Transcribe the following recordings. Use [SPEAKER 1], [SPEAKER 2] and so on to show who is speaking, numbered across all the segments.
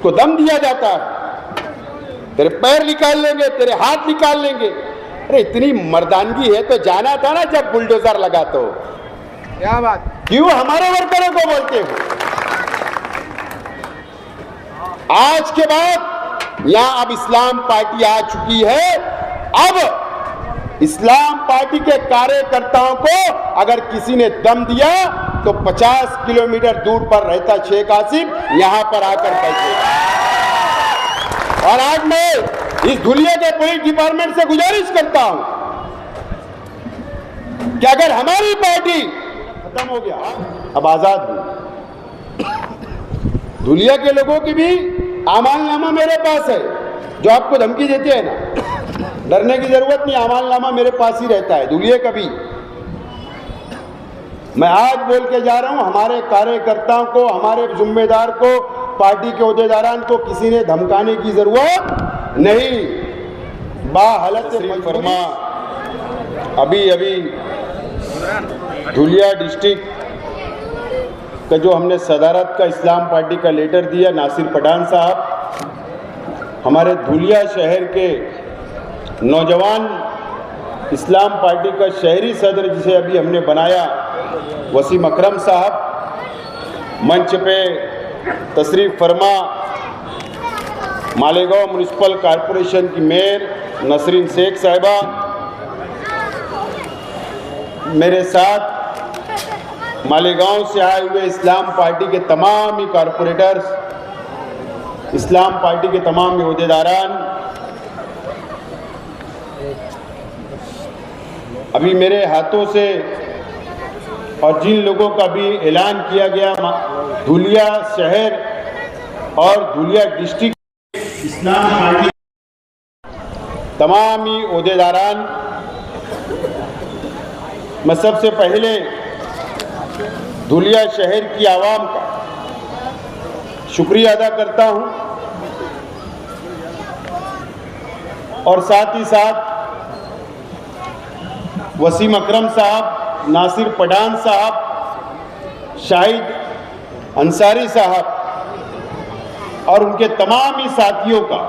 [SPEAKER 1] उसको दम दिया जाता है, तेरे पैर निकाल लेंगे, तेरे हाथ निकाल लेंगे। अरे इतनी मर्दानगी है तो जाना था ना जब बुलडोजर लगा तो।
[SPEAKER 2] क्या बात,
[SPEAKER 1] क्यों हमारे वर्करों को बोलते हो? आज के बाद यहां अब इस्लाम पार्टी आ चुकी है। अब इस्लाम पार्टी के कार्यकर्ताओं को अगर किसी ने दम दिया तो 50 किलोमीटर दूर पर रहता शेख आसिफ यहां पर आकर बैठेगा। और आज मैं इस धुलिया के पुलिस डिपार्टमेंट से गुजारिश करता हूं कि अगर हमारी पार्टी खत्म हो गया, अब आजाद हूं, धुलिया के लोगों की भी आमालनामा मेरे पास है। जो आपको धमकी देते हैं ना, डरने की जरूरत नहीं, आमालनामा मेरे पास ही रहता है धुलिया का भी। मैं आज बोल के जा रहा हूं, हमारे कार्यकर्ताओं को, हमारे जिम्मेदार को, पार्टी के ओहदेदारान को किसी ने धमकाने की जरूरत नहीं। बाहलत फरमा अभी धुलिया डिस्ट्रिक्ट का जो हमने सदारत का इस्लाम पार्टी का लेटर दिया, नासिर पठान साहब, हमारे धुलिया शहर के नौजवान इस्लाम पार्टी का शहरी सदर जिसे अभी हमने बनाया, वसीम अकरम साहब, मंच पे तशरीफ फरमा, मालेगांव म्युनिसिपल कॉरपोरेशन की मेयर नसरीन शेख साहिबा, मेरे साथ मालेगांव से आए हुए इस्लाम पार्टी के तमाम ही कॉरपोरेटर्स, इस्लाम पार्टी के तमाम ओहदेदारान, अभी मेरे हाथों से और जिन लोगों का भी ऐलान किया गया धुलिया शहर और धुलिया डिस्ट्रिक्ट इस्लाम पार्टी तमाम ही ओहदेदारान, मैं सबसे पहले धुलिया शहर की आवाम का शुक्रिया अदा करता हूं और साथ ही साथ वसीम अकरम साहब, नासिर पठान साहब, शाहिद अंसारी साहब और उनके तमाम ही साथियों का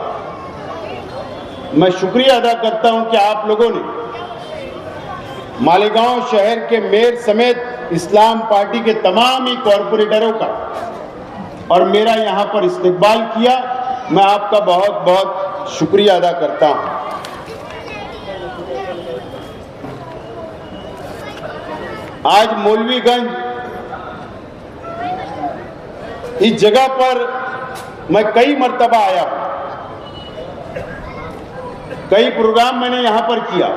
[SPEAKER 1] मैं शुक्रिया अदा करता हूं कि आप लोगों ने मालेगांव शहर के मेयर समेत इस्लाम पार्टी के तमाम ही कॉरपोरेटरों का और मेरा यहां पर इस्तकबाल किया। मैं आपका बहुत बहुत शुक्रिया अदा करता हूं। आज मौलवीगंज इस जगह पर मैं कई मर्तबा आया हूं, कई प्रोग्राम मैंने यहां पर किया,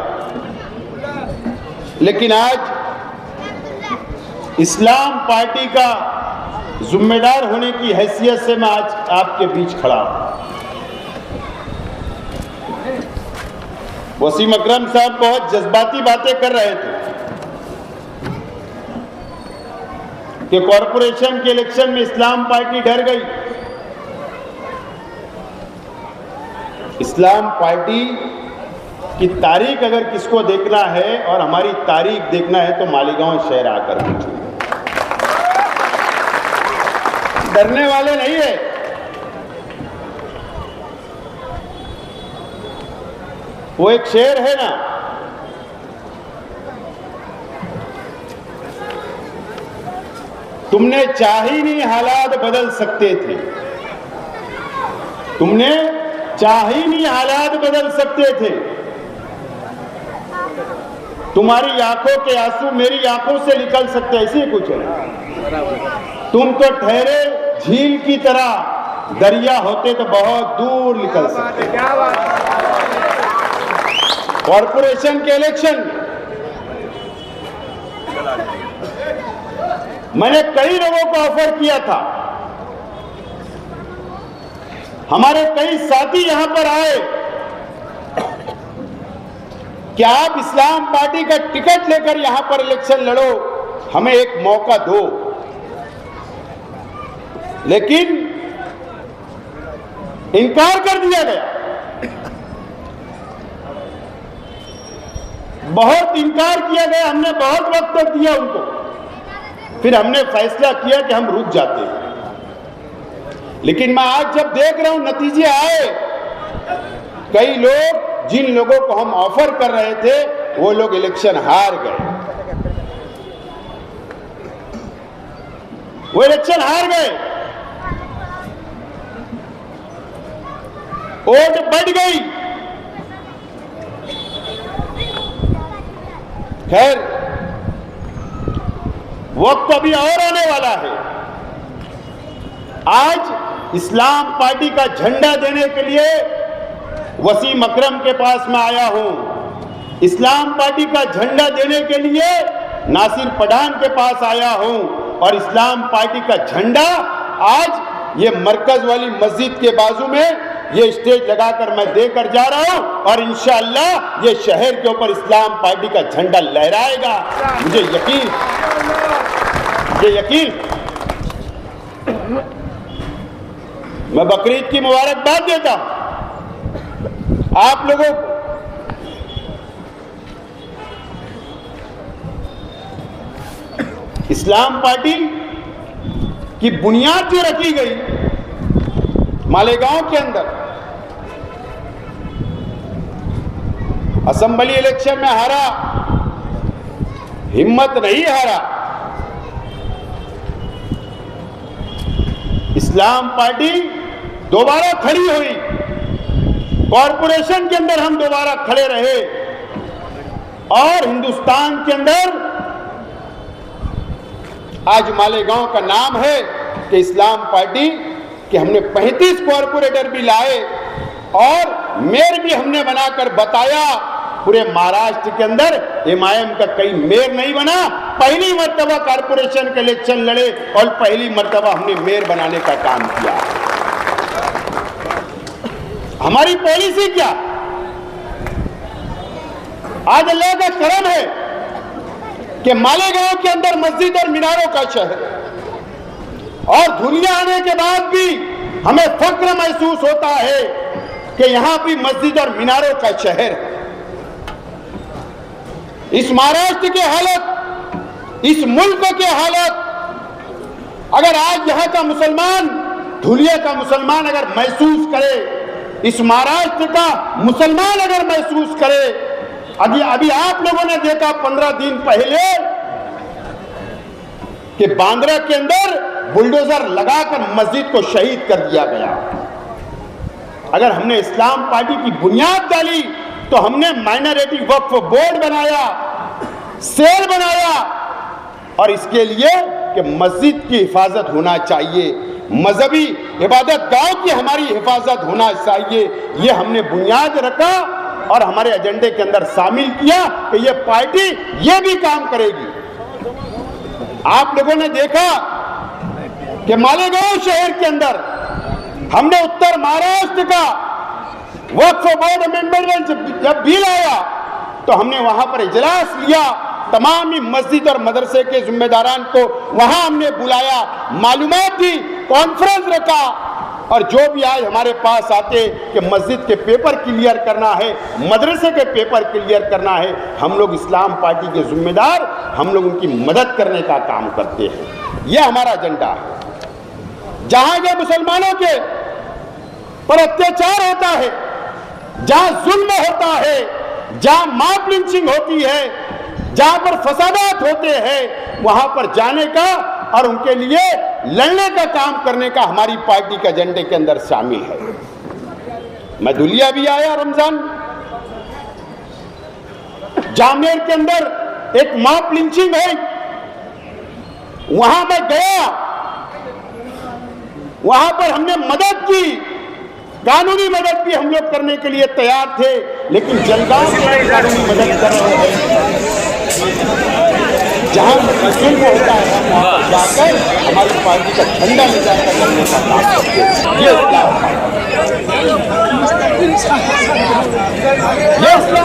[SPEAKER 1] लेकिन आज इस्लाम पार्टी का जिम्मेदार होने की हैसियत से मैं आज आपके बीच खड़ा हूं। वसीम अकरम साहब बहुत जज्बाती बातें कर रहे थे कि कॉरपोरेशन के इलेक्शन में इस्लाम पार्टी डर गई। इस्लाम पार्टी की तारीख अगर किसको देखना है और हमारी तारीख देखना है तो मालेगांव शहर आकर पूछिए। डरने वाले नहीं है। वो एक शेर है ना, तुमने चाही नहीं हालात बदल सकते थे, तुमने चाही नहीं हालात बदल सकते थे, तुम्हारी आंखों के आंसू मेरी आंखों से निकल सकते, ऐसे कुछ है। तुम तो ठहरे झील की तरह, दरिया होते तो बहुत दूर निकल सकते। कॉरपोरेशन के इलेक्शन मैंने कई लोगों को ऑफर किया था, हमारे कई साथी यहां पर आए कि आप इस्लाम पार्टी का टिकट लेकर यहां पर इलेक्शन लड़ो, हमें एक मौका दो। लेकिन इनकार कर दिया गया, बहुत इनकार किया गया, हमने बहुत वक्त तक दिया उनको, फिर हमने फैसला किया कि हम रुक जाते हैं। लेकिन मैं आज जब देख रहा हूं नतीजे आए, कई लोग, जिन लोगों को हम ऑफर कर रहे थे, वो लोग इलेक्शन हार गए। वो इलेक्शन हार गए, वोट बढ़ गई। खैर, वक्त अभी और आने वाला है। आज इस्लाम पार्टी का झंडा देने के लिए वसीम अकरम के पास मैं आया हूं। इस्लाम पार्टी का झंडा देने के लिए नासिर पठान के पास आया हूं। और इस्लाम पार्टी का झंडा आज ये मरकज वाली मस्जिद के बाजू में ये स्टेज लगाकर मैं देकर जा रहा हूं, और इंशाअल्लाह ये शहर के ऊपर इस्लाम पार्टी का झंडा लहराएगा। मुझे यकीन मैं बकरीद की मुबारकबाद देता हूं आप लोगों को। इस्लाम पार्टी की बुनियाद जो रखी गई मालेगांव के अंदर, असेंबली इलेक्शन में हारा, हिम्मत नहीं हारा। इस्लाम पार्टी दोबारा खड़ी हुई, कॉरपोरेशन के अंदर हम दोबारा खड़े रहे, और हिंदुस्तान के अंदर आज मालेगांव का नाम है कि इस्लाम पार्टी कि हमने 35 कॉरपोरेटर भी लाए और मेयर भी हमने बनाकर बताया। पूरे महाराष्ट्र के अंदर एमआईएम का कई मेयर नहीं बना। पहली मर्तबा कॉरपोरेशन के इलेक्शन लड़े और पहली मर्तबा हमने मेयर बनाने का काम किया। हमारी पॉलिसी क्या? आज अल्लाह का करम है कि मालेगांव के अंदर मस्जिद और मीनारों का शहर, और दुनिया आने के बाद भी हमें फक्र महसूस होता है कि यहां भी मस्जिद और मीनारों का शहर है। इस महाराष्ट्र की हालत, इस मुल्क की हालत, अगर आज यहां का मुसलमान, धुलिया का मुसलमान अगर महसूस करे, इस महाराष्ट्र का मुसलमान अगर महसूस करे, अभी आप लोगों ने देखा 15 दिन पहले कि बांद्रा के अंदर बुलडोजर लगाकर मस्जिद को शहीद कर दिया गया। अगर हमने इस्लाम पार्टी की बुनियाद डाली तो हमने माइनॉरिटी वक्फ बोर्ड बनाया, सेल बनाया, और इसके लिए कि मस्जिद की हिफाजत होना चाहिए, मजहबी इबादत गांव की हमारी हिफाजत होना चाहिए। ये हमने बुनियाद रखा और हमारे एजेंडे के अंदर शामिल किया कि ये पार्टी ये भी काम करेगी। आप लोगों ने देखा कि मालेगांव शहर के अंदर हमने उत्तर महाराष्ट्र का वक्फ बोर्ड अमेंडमेंट जब बिल आया तो हमने वहां पर इजलास लिया, तमाम ही मस्जिद और मदरसे के जिम्मेदारान को वहां हमने बुलाया, मालूमात दी, कॉन्फ्रेंस रखा, और जो भी आज हमारे पास आते कि मस्जिद के पेपर क्लियर करना है, मदरसे के पेपर क्लियर करना है, हम लोग इस्लाम पार्टी के जिम्मेदार, हम लोग उनकी मदद करने का काम करते हैं। यह हमारा एजेंडा है। जहां जहां मुसलमानों के पर अत्याचार होता है, जहां जुल्म होता है, जहां मॉब लिंचिंग होती है, जहां पर फसादात होते हैं, वहां पर जाने का और उनके लिए लड़ने का काम करने का हमारी पार्टी के एजेंडे के अंदर शामिल है। मैं दुलिया भी आया रमजान, जामनेर के अंदर एक मॉब लिंचिंग है, वहां मैं गया, वहां पर हमने मदद की, कानूनी मदद भी हम लोग करने के लिए तैयार थे, लेकिन जलगांव में कानूनी मदद कर रहे हैं। जहां जुल्म होता है वहां पर जाकर हमारी पार्टी का झंडा ले जाकर करने का काम करते हैं। ये इस्लाम दोस्तों,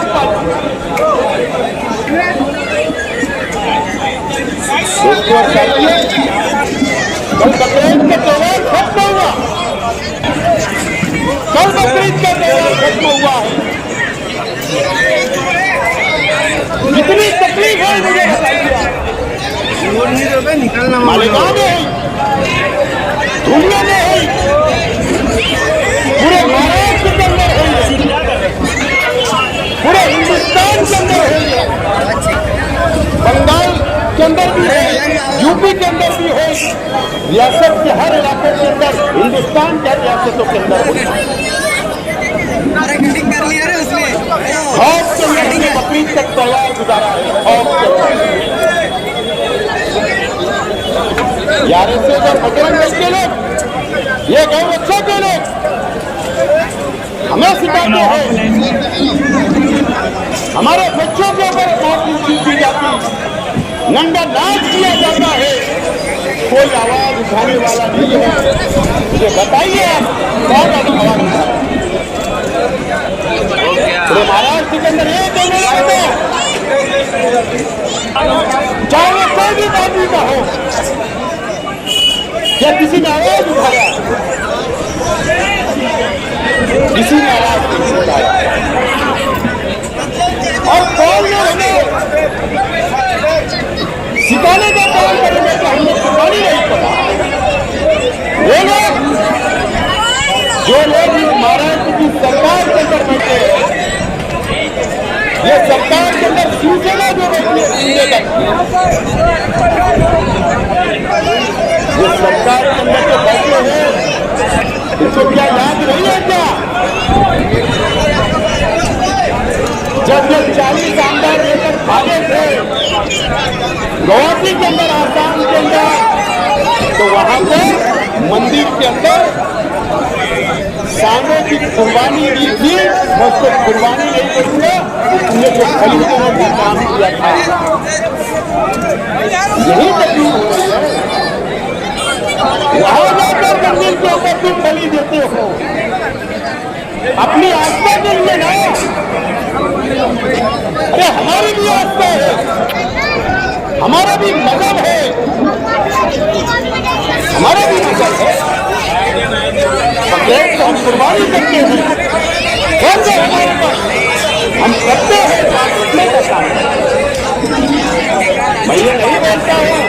[SPEAKER 1] कल बकरीद का त्योहार खत्म हुआ, कल बकरीद का त्योहार खत्म हुआ है। कितनी तकलीफ है मुझे बताइए। मालेगांव में है, दुनिया में है, पूरे महाराष्ट्र के अंदर हुई है, पूरे हिंदुस्तान के अंदर हुई है, बंगाल के अंदर भी है, यूपी के अंदर भी है, रियासत के हर इलाके के अंदर, हिंदुस्तान के रियासतों के अंदर हुई। खौफ के अंदर हमने बकरीद तक त्यौहार गुजारा है, खौफ के अंदर। यार से जो बजरंग दल के लोग, ये गौ रक्षा के लोग हमें सिखाते हैं, हमारे बच्चों के ऊपर मौत की जाती, नंगा नाच किया जाता है, कोई आवाज उठाने वाला नहीं है। मुझे बताइए आप कौन आवाज उठा रहे हैं? पूरे महाराष्ट्र के अंदर एक एमएलए है, चाहे वो कोई भी पार्टी का हो, क्या किसी ने आवाज उठाया? किसी ने आवाज नहीं उठाया। और कौन ने हमें सिखाने का काम करेंगे कि हमने कुर्बानी नहीं पड़ा? वो लोग जो लोग इस महाराष्ट्र की सरकार के अंदर बैठे हैं, ये सरकार के अंदर शिवसेना जो बैठी है, ये सरकार के अंदर जो बैठे हैं, इसको क्या याद नहीं है क्या? जब ये 40 आमदार लेकर भागे थे गुवाहाटी के अंदर, आसाम के अंदर, तो वहां पर मंदिर के अंदर सांडों की कुर्बानी दी थी। मैं उसको कुर्बानी नहीं करूंगा, उसने जो खरीदने का काम किया था, यही तकलीफ हो रही है। वहां जाकर मंदिर के ऊपर तुम बलि देते हो अपनी आस्था के लिए ना। अरे हमारी भी आस्था है, हमारा भी मजहब है, हमारा भी मजहब है। बकरीद तो हम कुर्बानी करते हैं, फर्ज है हमारे पास, हम करते हैं अपने का काम। मैं ये नहीं बोलता हूँ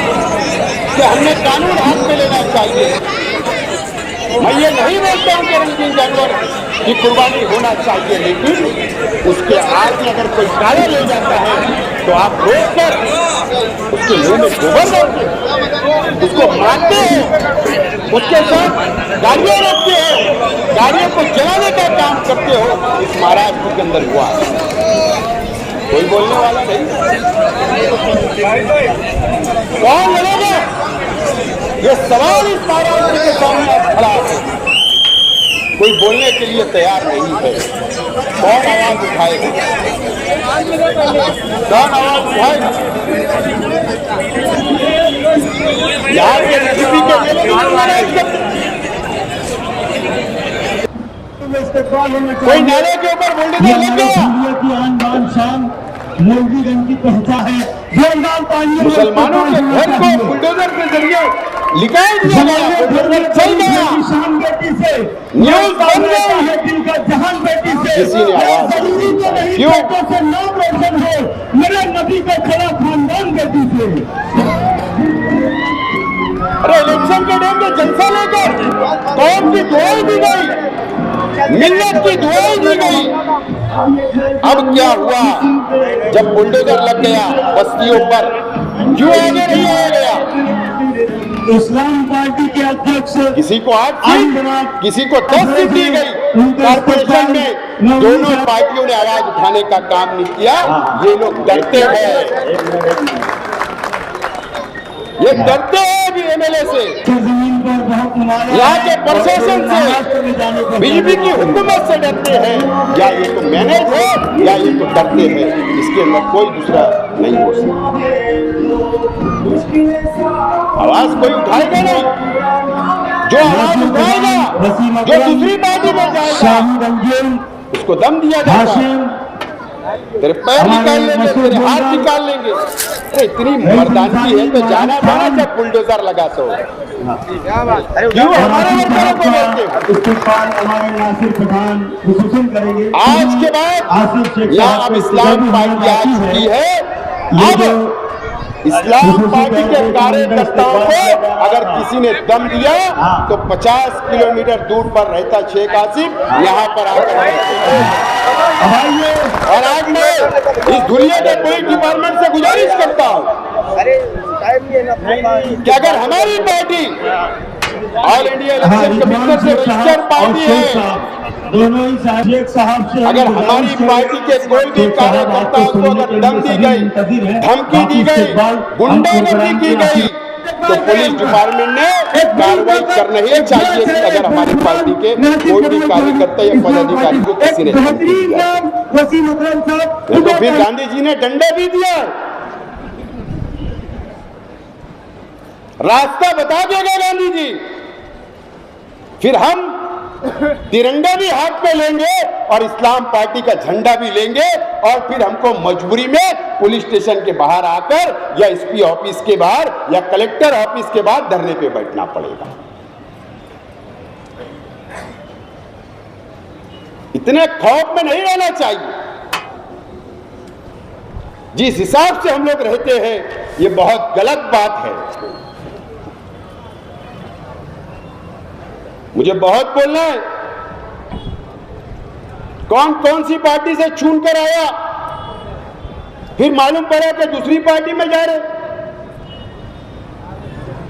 [SPEAKER 1] कि हमने कानून हाथ में लेना चाहिए, मैं ये नहीं बोलता हूँ कि रंगीन जानवर की कुर्बानी होना चाहिए, लेकिन उसके आगे अगर कोई गाड़ी ले जाता है तो आप रोक कर उसके मुंह में गोबर डालते हो, उसको मारते हो, उसके साथ गाड़ियां रोकते हो, गाड़ियों को जलाने का काम करते हो। इस महाराष्ट्र के अंदर हुआ, कोई बोलने वाला नहीं। कौन लड़ेगा? ये सवाल इस महाराष्ट्र के सामने खड़ा है, कोई बोलने के लिए तैयार नहीं है। कौन आवाज उठाएगा? कौन आवाज उठाएगा? यहाँ के बीजेपी के कोई नारे के ऊपर बुलडोजर लग गया।
[SPEAKER 2] की आन बान शान मौलवीगंज की पहचान है।
[SPEAKER 1] मुसलमानों के घर को बुलडोजर के जरिए निकाल दिया गया, चल गया, न्यूज बन गई।
[SPEAKER 2] जहान बेटी से
[SPEAKER 1] किसी ने आवाज
[SPEAKER 2] जरूरी तो नहीं
[SPEAKER 1] क्यों?
[SPEAKER 2] से नाम रोशन हो, मेरे नबी का खड़ा खानदान बेटी से।
[SPEAKER 1] अरे इलेक्शन के टाइम में जलसा लेकर कौम की दुआएं दी गई, मिल्लत की दुआएं दी गई। अब क्या हुआ? जब बुलडोजर लग गया बस्तियों पर, क्यों आगे नहीं आया गया?
[SPEAKER 2] इस्लाम पार्टी के अध्यक्ष
[SPEAKER 1] किसी को 8 सीट, किसी को 10 सीट दी गई। कॉर्पोरेशन में दोनों पार्टियों ने आवाज उठाने का काम नहीं किया। ये लोग डरते हैं, ये डरते हैं भी एमएलए से, यहाँ के प्रशासन से, बीजेपी की हुकूमत से डरते हैं। या ये तो मैनेज है या ये तो डरते हैं, इसके अंदर कोई दूसरा नहीं हो सकता। आवाज कोई उठाएगा नहीं, जो आवाज उठाएगा, जो दूसरी पार्टी में जाएगा, उसको दम दिया जाएगा। तेरे पैर निकाल लेंगे, तेरे हाथ निकाल लेंगे। इतनी मर्दानगी है तो जाना जाना जब बुलडोजर लगा तो क्यों हमारे वर्करों को बोलते हो?
[SPEAKER 2] हमारे नासिर प्रधान करेंगे।
[SPEAKER 1] आज के बाद यहाँ अब इस्लाम पार्टी आ चुकी है। अब इस्लाम पार्टी के कार्यकर्ताओं को अगर किसी ने दम दिया तो 50 किलोमीटर दूर पर रहता शेख आसिफ यहाँ पर आकर और आज मैं इस दुनिया के पुलिस डिपार्टमेंट से गुजारिश करता हूँ कि अगर हमारी party all India election commission से रजिस्टर्ड पार्टी है,
[SPEAKER 2] दोनों ही शेख साहब से
[SPEAKER 1] अगर हमारी पार्टी के कोई भी कार्यकर्ताओं को अगर दम दी गई, धमकी दी गई, गुंडागर्दी की गई तो पुलिस डिपार्टमेंट ने कार्रवाई करना ही चाहिए कि अगर हमारी पार्टी के कोई भी कार्यकर्ता या पदाधिकारी को किसी ने धमकी दिया तो फिर गांधी जी ने डंडा भी दिया, रास्ता बता देगा गांधी जी, फिर हम तिरंगा भी हाथ में लेंगे और इस्लाम पार्टी का झंडा भी लेंगे और फिर हमको मजबूरी में पुलिस स्टेशन के बाहर आकर या एसपी ऑफिस के बाहर या कलेक्टर ऑफिस के बाहर धरने पे बैठना पड़ेगा। इतने खौफ में नहीं रहना चाहिए। जिस हिसाब से हम लोग रहते हैं ये बहुत गलत बात है। मुझे बहुत बोलना है, कौन कौन सी पार्टी से चुन कर आया फिर मालूम पड़ा कि दूसरी पार्टी में जा रहे।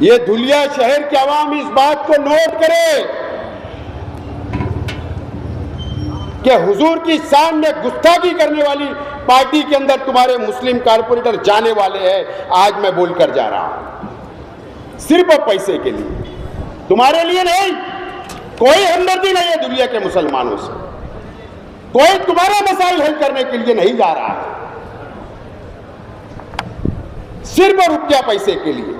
[SPEAKER 1] ये धुलिया शहर के आवाम इस बात को नोट करे कि हुजूर की शान में गुस्ताखी करने वाली पार्टी के अंदर तुम्हारे मुस्लिम कारपोरेटर जाने वाले हैं। आज मैं बोलकर जा रहा हूं सिर्फ पैसे के लिए, तुम्हारे लिए नहीं। कोई हमदर्दी नहीं है दुनिया के मुसलमानों से, कोई तुम्हारा मसाइल हल करने के लिए नहीं जा रहा है, सिर्फ रुपया पैसे के लिए।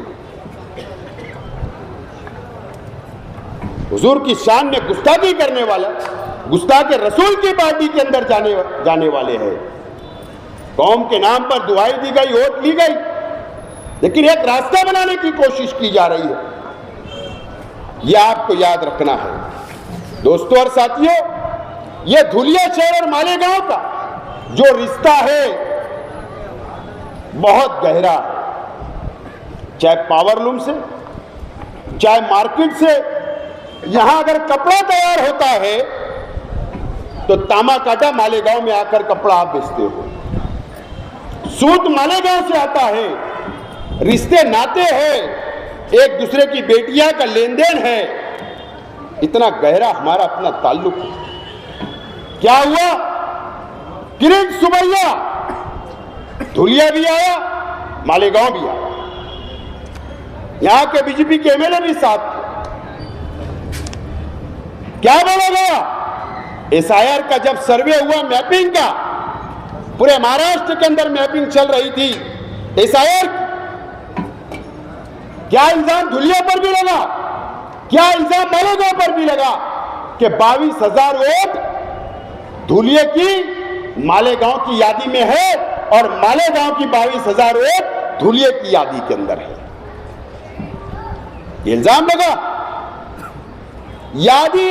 [SPEAKER 1] हुजूर की शान में गुस्ताखी करने वाला, गुस्ताख रसूल की पार्टी के अंदर जाने वाले हैं। कौम के नाम पर दुआई दी गई, वोट ली गई, लेकिन एक रास्ता बनाने की कोशिश की जा रही है। यह आपको याद रखना है दोस्तों और साथियों। यह धुलिया शहर और मालेगांव का जो रिश्ता है बहुत गहरा है। चाहे पावरलूम से, चाहे मार्केट से, यहां अगर कपड़ा तैयार होता है तो तामा काटा मालेगांव में आकर कपड़ा आप बेचते हो। सूत मालेगांव से आता है, रिश्ते नाते हैं, एक दूसरे की बेटियां का लेन देन है, इतना गहरा हमारा अपना ताल्लुक है। क्या हुआ? किरण सुमैया, धुलिया भी आया, मालेगांव भी आया, यहां के बीजेपी के एमएलए भी साथ थे। क्या बोला गया? एसआईआर का जब सर्वे हुआ मैपिंग का, पूरे महाराष्ट्र के अंदर मैपिंग चल रही थी एसआईआर, क्या इल्जाम धुलिया पर भी लगा, क्या इल्जाम मालेगांव पर भी लगा कि 22,000 वोट धुलिया की मालेगांव की यादी में है और मालेगांव की 22,000 वोट धुलिया की यादी के अंदर है। इल्जाम लगा। यादी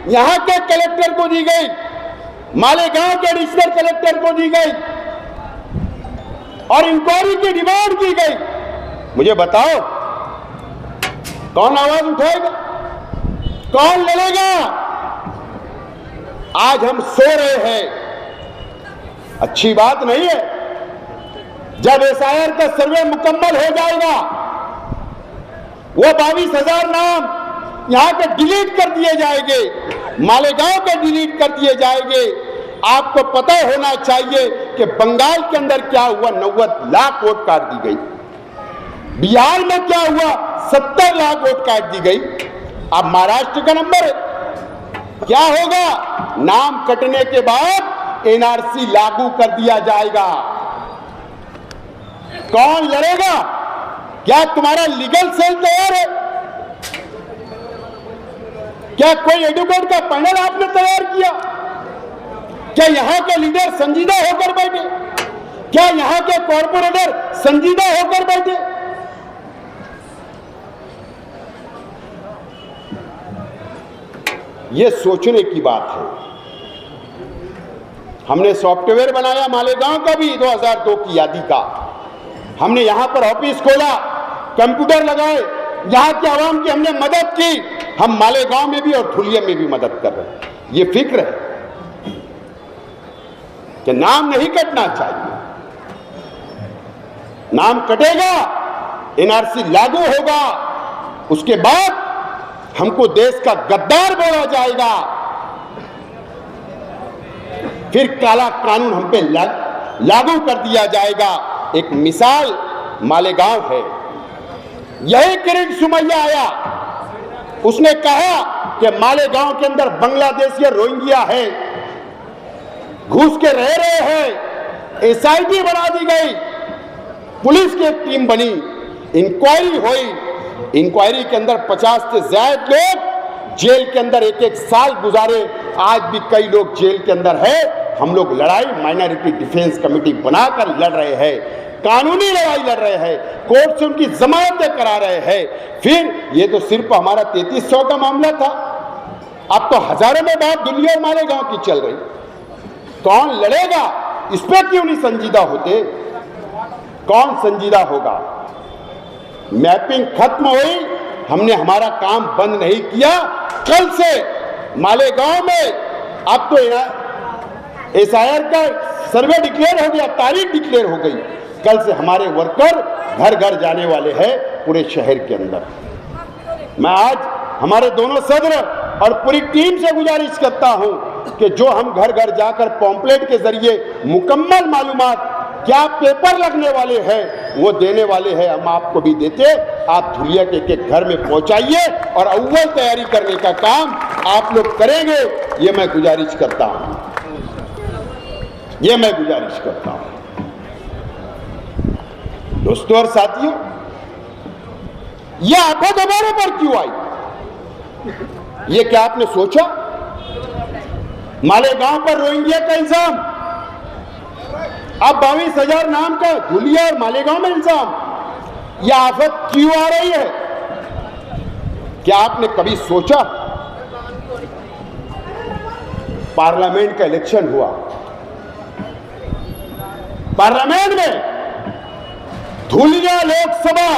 [SPEAKER 1] यहां के कलेक्टर को दी गई, मालेगांव के एडिशनल कलेक्टर को दी गई और इंक्वायरी की डिमांड की गई। मुझे बताओ कौन आवाज उठाएगा, कौन लड़ेगा? आज हम सो रहे हैं, अच्छी बात नहीं है। जब एसआईआर का सर्वे मुकम्मल हो जाएगा, वो 22,000 नाम यहां के डिलीट कर दिए जाएंगे, मालेगांव के डिलीट कर दिए जाएंगे। आपको पता होना चाहिए कि बंगाल के अंदर क्या हुआ, 90 लाख वोट काट दी गई। बिहार में क्या हुआ, 70 लाख वोट काट दी गई। अब महाराष्ट्र का नंबर है, क्या होगा? नाम कटने के बाद एनआरसी लागू कर दिया जाएगा। कौन लड़ेगा? क्या तुम्हारा लीगल सेल तैयार है? क्या कोई एडवोकेट का पैनल आपने तैयार किया? क्या यहां के लीडर संजीदा होकर बैठे? क्या यहां के कॉर्पोरेटर संजीदा होकर बैठे? ये सोचने की बात है। हमने सॉफ्टवेयर बनाया मालेगांव का भी 2002 की यादी का। हमने यहां पर ऑफिस खोला, कंप्यूटर लगाए, यहां के आवाम की हमने मदद की। हम मालेगांव में भी और धुलिया में भी मदद कर रहे हैं। ये फिक्र है कि नाम नहीं कटना चाहिए। नाम कटेगा, एनआरसी लागू होगा, उसके बाद हमको देश का गद्दार बोला जाएगा, फिर काला कानून हम पे लागू कर दिया जाएगा। एक मिसाल मालेगांव है। यही किरीट सोमैया आया, उसने कहा कि मालेगांव के अंदर बांग्लादेशी रोहिंग्या है, घुस के रह रहे हैं। एसआईटी बना दी गई, पुलिस की एक टीम बनी, इंक्वायरी हुई। इंक्वायरी के अंदर 50 से ज्यादा लोग जेल के अंदर एक एक साल गुजारे। आज भी कई लोग जेल के अंदर है। हम लोग लड़ाई माइनॉरिटी डिफेंस कमेटी बनाकर लड़ रहे हैं, कानूनी लड़ाई लड़ रहे हैं, कोर्ट से उनकी जमानतें करा रहे हैं। फिर ये तो सिर्फ हमारा 3300 का मामला था, अब तो हजारों में बात दुनिया और मालेगांव की चल रही। कौन लड़ेगा? इस पे क्यों नहीं संजीदा होते? कौन संजीदा होगा? मैपिंग खत्म हुई, हमने हमारा काम बंद नहीं किया। कल से मालेगांव में अब तो एसआईआर का सर्वे डिक्लेयर हो गया, तारीख डिक्लेयर हो गई। कल से हमारे वर्कर घर घर जाने वाले हैं पूरे शहर के अंदर। मैं आज हमारे दोनों सदर और पूरी टीम से गुजारिश करता हूं कि जो हम घर घर जाकर पॉम्पलेट के जरिए मुकम्मल मालूमात क्या पेपर लगने वाले हैं वो देने वाले हैं, हम आपको भी देते। आप धुलिया के घर में पहुंचाइए और अव्वल तैयारी करने का काम आप लोग करेंगे, ये मैं गुजारिश करता हूं, ये मैं गुजारिश करता हूं। दोस्तों और साथियों, यह आफत हमारे पर क्यों आई? ये क्या आपने सोचा? मालेगांव पर रोहिंग्या का इल्जाम, अब 22,000 नाम का धुलिया और मालेगांव में इल्जाम। यह आफत क्यों आ रही है? क्या आपने कभी सोचा? पार्लियामेंट का इलेक्शन हुआ, पार्लियामेंट में धुलिया लोकसभा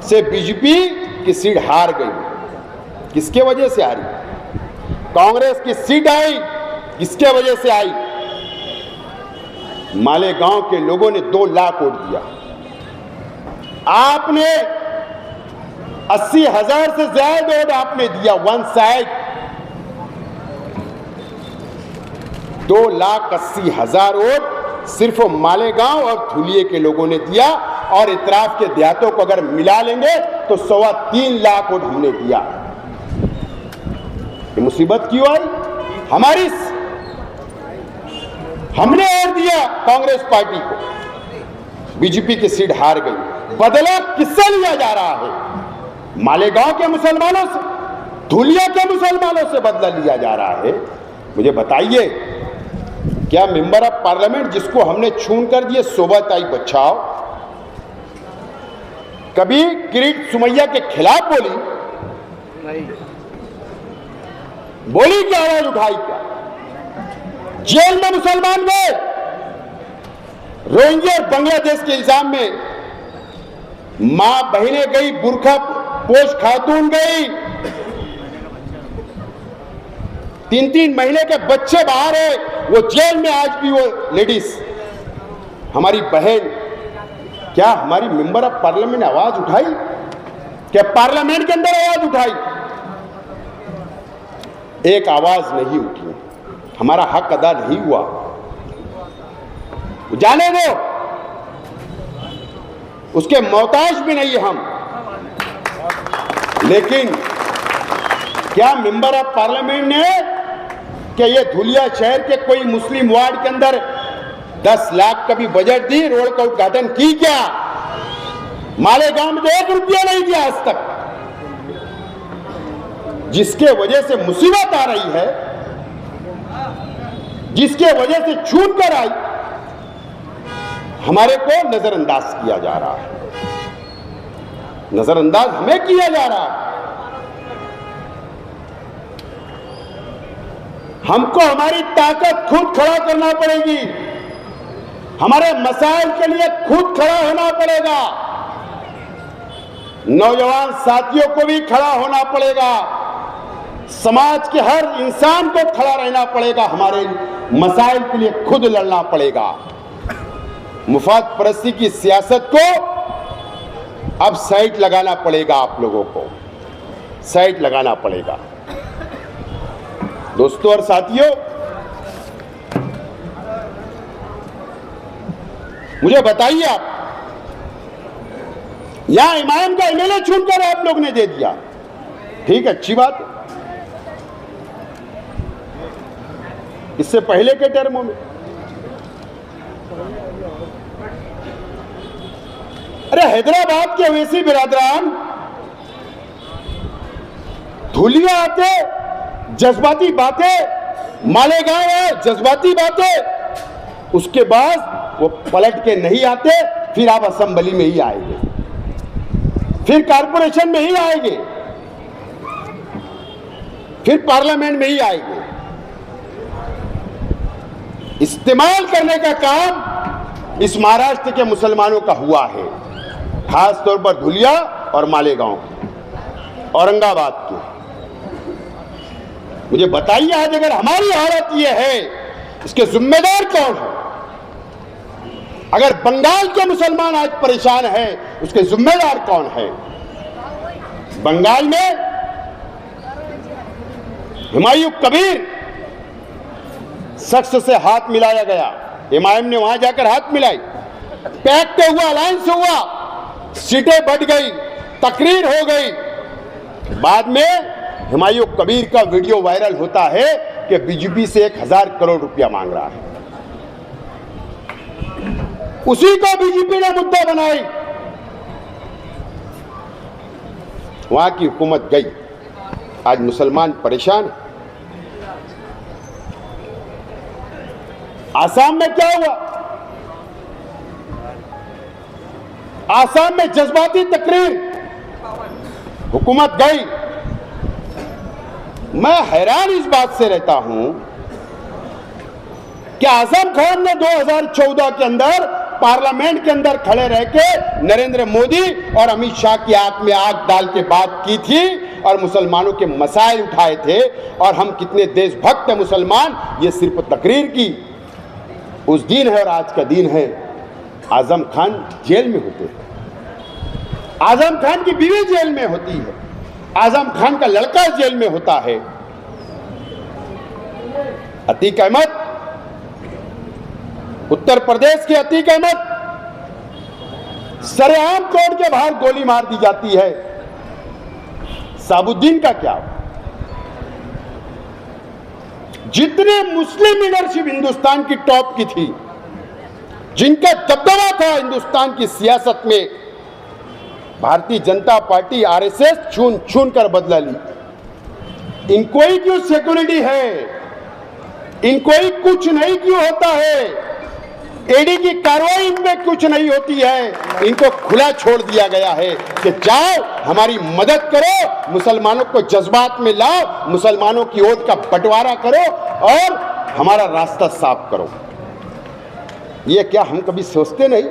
[SPEAKER 1] से बीजेपी की सीट हार गई। किसके वजह से हारी? कांग्रेस की सीट आई, किसके वजह से आई? मालेगांव के लोगों ने 2 लाख वोट दिया। आपने 80,000 से ज्यादा वोट आपने दिया, वन साइड। 2,80,000 वोट सिर्फ मालेगांव और धुलिये के लोगों ने दिया, और इतराफ के देहातों को अगर मिला लेंगे तो 3.25 लाख वोट हमने दिया। ये मुसीबत क्यों आई? हमने वोट दिया कांग्रेस पार्टी को, बीजेपी की सीट हार गई। बदला किससे लिया जा रहा है? मालेगांव के मुसलमानों से, धुलिया के मुसलमानों से बदला लिया जा रहा है। मुझे बताइए, क्या मेंबर ऑफ पार्लियामेंट जिसको हमने छून कर दिए शोभाताई बचाओ, कभी किरीट सोमैया के खिलाफ बोली? नहीं बोली। क्या आवाज उठाई? क्या जेल में मुसलमान गए? रोहिंग्या और बांग्लादेश के इल्जाम में मां बहनें गई, बुरखा पोश खातून गई, 3-3 महीने के बच्चे बाहर है, वो जेल में। आज भी वो लेडीज हमारी बहन, क्या हमारी मेंबर ऑफ पार्लियामेंट ने आवाज उठाई? क्या पार्लियामेंट के अंदर आवाज उठाई? एक आवाज नहीं उठी। हमारा हक अदा नहीं हुआ, जाने दो, उसके मोहताज भी नहीं हम। लेकिन क्या मेंबर ऑफ पार्लियामेंट ने क्या ये धुलिया शहर के कोई मुस्लिम वार्ड के अंदर 10 लाख का भी बजट दी, रोड का उद्घाटन की? क्या मालेगांव में 1 रुपया नहीं दिया आज तक? जिसके वजह से मुसीबत आ रही है, जिसके वजह से छूट कर आई, हमारे को नजरअंदाज किया जा रहा है। नजरअंदाज हमें किया जा रहा है। हमको हमारी ताकत खुद खड़ा करना पड़ेगी। हमारे मसाइल के लिए खुद खड़ा होना पड़ेगा। नौजवान साथियों को भी खड़ा होना पड़ेगा। समाज के हर इंसान को खड़ा रहना पड़ेगा। हमारे मसाइल के लिए खुद लड़ना पड़ेगा। मुफाद परस्ती की सियासत को अब साइड लगाना पड़ेगा। आप लोगों को साइड लगाना पड़ेगा। दोस्तों और साथियों, मुझे बताइए, आप यहां इमाम का एमएलए चुनकर आप लोग ने दे दिया, ठीक है, अच्छी बात है। इससे पहले के टर्मों में अरे हैदराबाद के ओवैसी बिरादरान धुलिया आते, जज्बाती बातें, मालेगांव है, जज्बाती बातें, उसके बाद वो पलट के नहीं आते। फिर आप असेंबली में ही आएंगे, फिर कारपोरेशन में ही आएंगे, फिर पार्लियामेंट में ही आएंगे। इस्तेमाल करने का काम इस महाराष्ट्र के मुसलमानों का हुआ है, खास तौर पर धुलिया और मालेगांव, औरंगाबाद के। मुझे बताइए, आज अगर हमारी हालत यह है, इसके जिम्मेदार कौन है? अगर बंगाल के मुसलमान आज परेशान है, उसके जिम्मेदार कौन है? बंगाल में हुमायूं कबीर शख्स से हाथ मिलाया गया, इमाम ने वहां जाकर हाथ मिलाई, पैक्ट हुआ, अलायंस हुआ, सीटें बढ़ गई, तकरीर हो गई। बाद में हुमायूं कबीर का वीडियो वायरल होता है कि बीजेपी से 1000 करोड़ रुपया मांग रहा है। उसी को बीजेपी ने मुद्दा बनाई, वहां की हुकूमत गई। आज मुसलमान परेशान है। आसाम में क्या हुआ? आसाम में जज्बाती तकरीर, हुकूमत गई। मैं हैरान इस बात से रहता हूं कि आजम खान ने 2014 के अंदर पार्लियामेंट के अंदर खड़े रह के नरेंद्र मोदी और अमित शाह की आंख में आंख डाल के बात की थी और मुसलमानों के मसाइल उठाए थे, और हम कितने देशभक्त हैं मुसलमान, ये सिर्फ तकरीर की उस दिन है और आज का दिन है। आजम खान जेल में होते हैं, आजम खान की बीवी जेल में होती है, आजम खान का लड़का जेल में होता है। अतीक अहमद, उत्तर प्रदेश के अतीक अहमद, सरेआम कोर्ट के बाहर गोली मार दी जाती है। साबुद्दीन का क्या? जितने मुस्लिम लीडरशिप हिंदुस्तान की टॉप की थी, जिनका दबदबा था हिंदुस्तान की सियासत में, भारतीय जनता पार्टी आरएसएस छून छून कर बदला ली। इनको ही क्यों सिक्योरिटी है? इनको ही कुछ नहीं क्यों होता है? ईडी की कार्रवाई इनमें कुछ नहीं होती है। इनको खुला छोड़ दिया गया है कि जाओ हमारी मदद करो, मुसलमानों को जज्बात में लाओ, मुसलमानों की वोट का बंटवारा करो और हमारा रास्ता साफ करो। ये क्या हम कभी सोचते नहीं?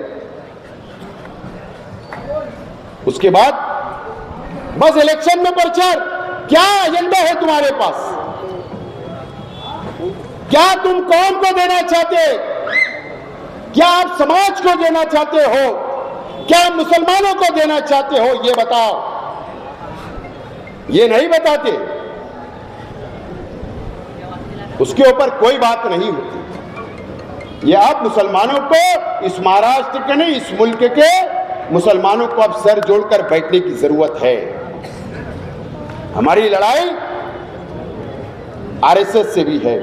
[SPEAKER 1] उसके बाद बस इलेक्शन में प्रचार। क्या एजेंडा है तुम्हारे पास? क्या तुम कौम को देना चाहते? क्या आप समाज को देना चाहते हो? क्या मुसलमानों को देना चाहते हो? ये बताओ। ये नहीं बताते, उसके ऊपर कोई बात नहीं होती। ये आप मुसलमानों को, इस महाराष्ट्र के नहीं, इस मुल्क के मुसलमानों को अब सर जोड़कर बैठने की जरूरत है। हमारी लड़ाई आरएसएस से भी है।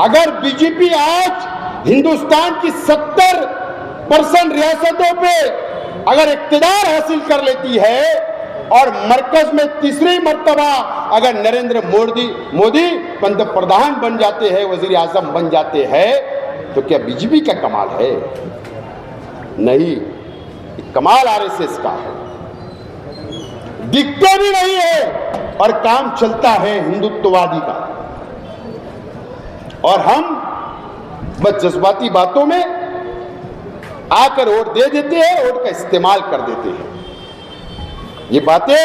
[SPEAKER 1] अगर बीजेपी आज हिंदुस्तान की 70% रियासतों पे अगर इक्तिदार हासिल कर लेती है और मरकज में तीसरी मर्तबा अगर नरेंद्र मोदी पंतप्रधान बन जाते हैं, वजीर आजम बन जाते हैं, तो क्या बीजेपी का कमाल है? नहीं, कमाल आरएसएस का है। दिखते भी नहीं है और काम चलता है हिंदुत्ववादी का। और हम बस जज्बाती बातों में आकर वोट दे देते हैं, वोट का इस्तेमाल कर देते हैं। ये बातें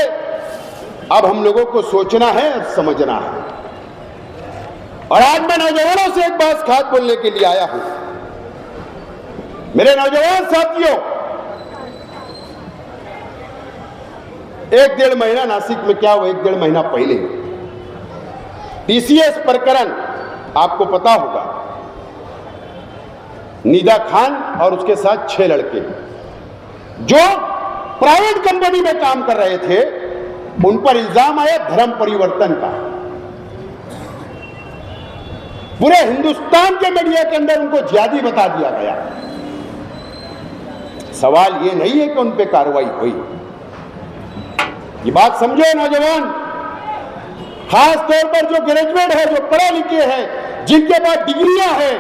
[SPEAKER 1] अब हम लोगों को सोचना है और समझना है। और आज मैं नौजवानों से एक बात खास बोलने के लिए आया हूं। मेरे नौजवान साथियों, 1-1.5 महीना नासिक में क्या हुआ, 1-1.5 महीना पहले टीसीएस प्रकरण आपको पता होगा। निदा खान और उसके साथ 6 लड़के जो प्राइवेट कंपनी में काम कर रहे थे, उन पर इल्जाम आया धर्म परिवर्तन का। पूरे हिंदुस्तान के मीडिया के अंदर उनको जिहादी बता दिया गया। सवाल ये नहीं है कि उन पे कार्रवाई हुई। ये बात समझो नौजवान, खास तौर पर जो ग्रेजुएट है, जो पढ़े लिखे हैं, जिनके पास डिग्रियां हैं।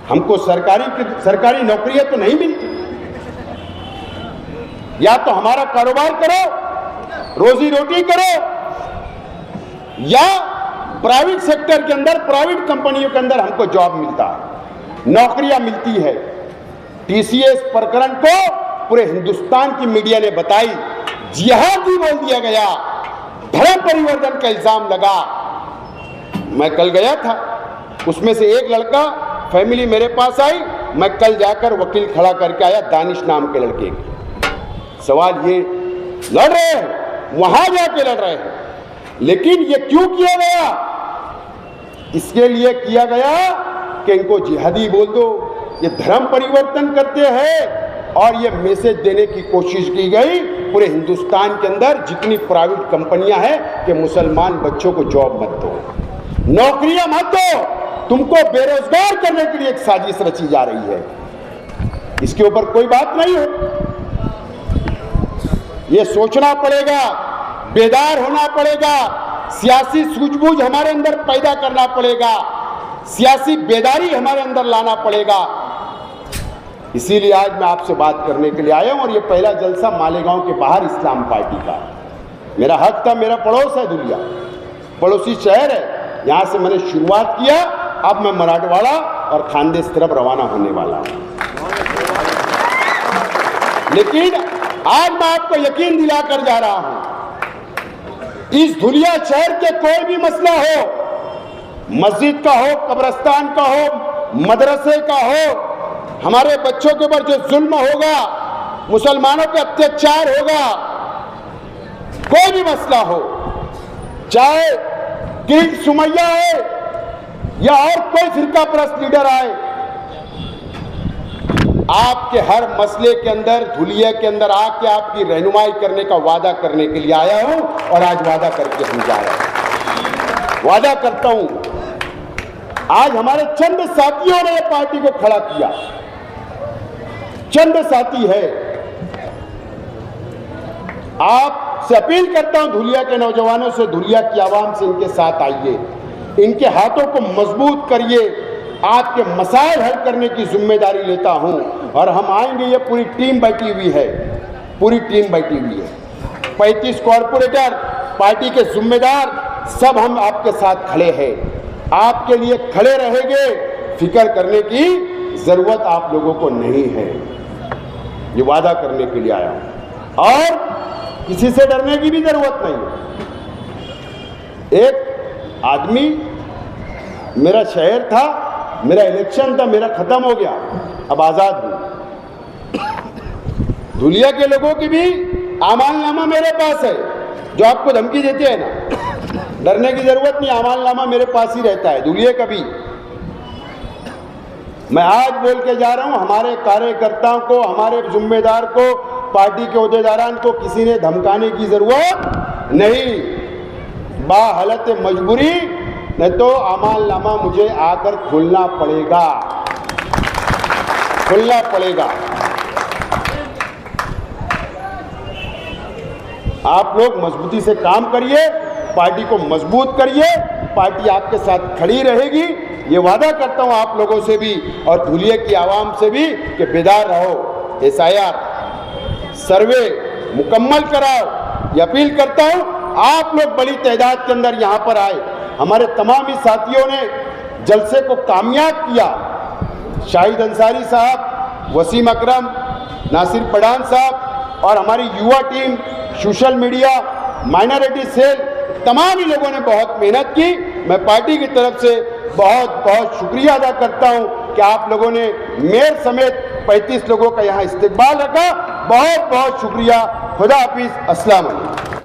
[SPEAKER 1] हमको सरकारी नौकरियां तो नहीं मिलती। या तो हमारा कारोबार करो, रोजी रोटी करो, या प्राइवेट सेक्टर के अंदर, प्राइवेट कंपनियों के अंदर हमको जॉब मिलता है, नौकरियां मिलती है। टीसीएस प्रकरण को पूरे हिंदुस्तान की मीडिया ने बताई, जिहादी बोल दिया गया, धर्म परिवर्तन का इल्जाम लगा। मैं कल गया था, उसमें से एक लड़का फैमिली मेरे पास आई, मैं कल जाकर वकील खड़ा करके आया, दानिश नाम के लड़के की। सवाल ये, लड़ रहे हैं, वहां जाके लड़ रहे हैं, लेकिन ये क्यों किया गया? इसके लिए किया गया कि इनको जिहादी बोल दो, ये धर्म परिवर्तन करते हैं। और ये मैसेज देने की कोशिश की गई पूरे हिंदुस्तान के अंदर जितनी प्राइवेट कंपनियां हैं कि मुसलमान बच्चों को जॉब मत दो, नौकरियां मत दो, तुमको बेरोजगार करने के लिए एक साजिश रची जा रही है। इसके ऊपर कोई बात नहीं हो। ये सोचना पड़ेगा, बेदार होना पड़ेगा, सियासी सूझबूझ हमारे अंदर पैदा करना पड़ेगा, सियासी बेदारी हमारे अंदर लाना पड़ेगा। इसीलिए आज मैं आपसे बात करने के लिए आया हूं। और ये पहला जलसा मालेगांव के बाहर इस्लाम पार्टी का। मेरा हक था, मेरा पड़ोस है दुलिया, पड़ोसी शहर है, यहां से मैंने शुरुआत किया। अब मैं मराठवाड़ा और खानदेश तरफ रवाना होने वाला हूं। लेकिन आज मैं आपको यकीन दिलाकर जा रहा हूं, इस धुलिया शहर के कोई भी मसला हो, मस्जिद का हो, कब्रिस्तान का हो, मदरसे का हो, हमारे बच्चों के ऊपर जो जुल्म होगा, मुसलमानों पे अत्याचार होगा, कोई भी मसला हो, चाहे किरीट सुमैया है या और कोई फिरका परस्त लीडर आए, आपके हर मसले के अंदर, धुलिया के अंदर आके आपकी रहनुमाई करने का वादा करने के लिए आया हूं। और आज वादा करके हम जा रहे हैं। वादा करता हूं, आज हमारे चंद साथियों ने पार्टी को खड़ा किया, चंद साथी है। आपसे अपील करता हूं, धुलिया के नौजवानों से, धुलिया की आवाम से, इनके साथ आइए, इनके हाथों को मजबूत करिए। आपके मसाइल हल करने की जिम्मेदारी लेता हूं और हम आएंगे। ये पूरी टीम बैठी हुई है, पूरी टीम बैठी हुई है। 35 कॉर्पोरेटर, पार्टी के जिम्मेदार, सब हम आपके साथ खड़े हैं, आपके लिए खड़े रहेंगे। फिक्र करने की जरूरत आप लोगों को नहीं है। ये वादा करने के लिए आया हूं और किसी से डरने की भी जरूरत नहीं है। एक आदमी, मेरा शहर था, मेरा इलेक्शन था, मेरा खत्म हो गया, अब आजाद हूं। धुलिया के लोगों की भी आमालनामा मेरे पास है, जो आपको धमकी देते हैं ना, डरने की जरूरत नहीं, आमालनामा मेरे पास ही रहता है धुलिया का भी। मैं आज बोल के जा रहा हूं, हमारे कार्यकर्ताओं को, हमारे जिम्मेदार को, पार्टी के ओहदेदारान को किसी ने धमकाने की जरूरत नहीं। बाहालत मजबूरी, नहीं तो आमालनामा मुझे आकर खोलना पड़ेगा, खोलना पड़ेगा। आप लोग मजबूती से काम करिए, पार्टी को मजबूत करिए, पार्टी आपके साथ खड़ी रहेगी। ये वादा करता हूं आप लोगों से भी और धुलिया की आवाम से भी कि बेदार रहो। एसआईआर सर्वे मुकम्मल कराओ, ये अपील करता हूं। आप लोग बड़ी तादाद के अंदर यहां पर आए, हमारे तमाम ही साथियों ने जलसे को कामयाब किया। शाहिद अंसारी साहब वसीम अकरम, नासिर पठान साहब और हमारी युवा team, social media, minority cell, तमाम ही लोगों ने बहुत मेहनत की। मैं पार्टी की तरफ से बहुत बहुत शुक्रिया अदा करता हूं कि आप लोगों ने मेयर समेत 35 लोगों का यहाँ इस्तकबाल रखा। बहुत बहुत शुक्रिया। खुदा हाफिज। अस्सलाम वालेकुम।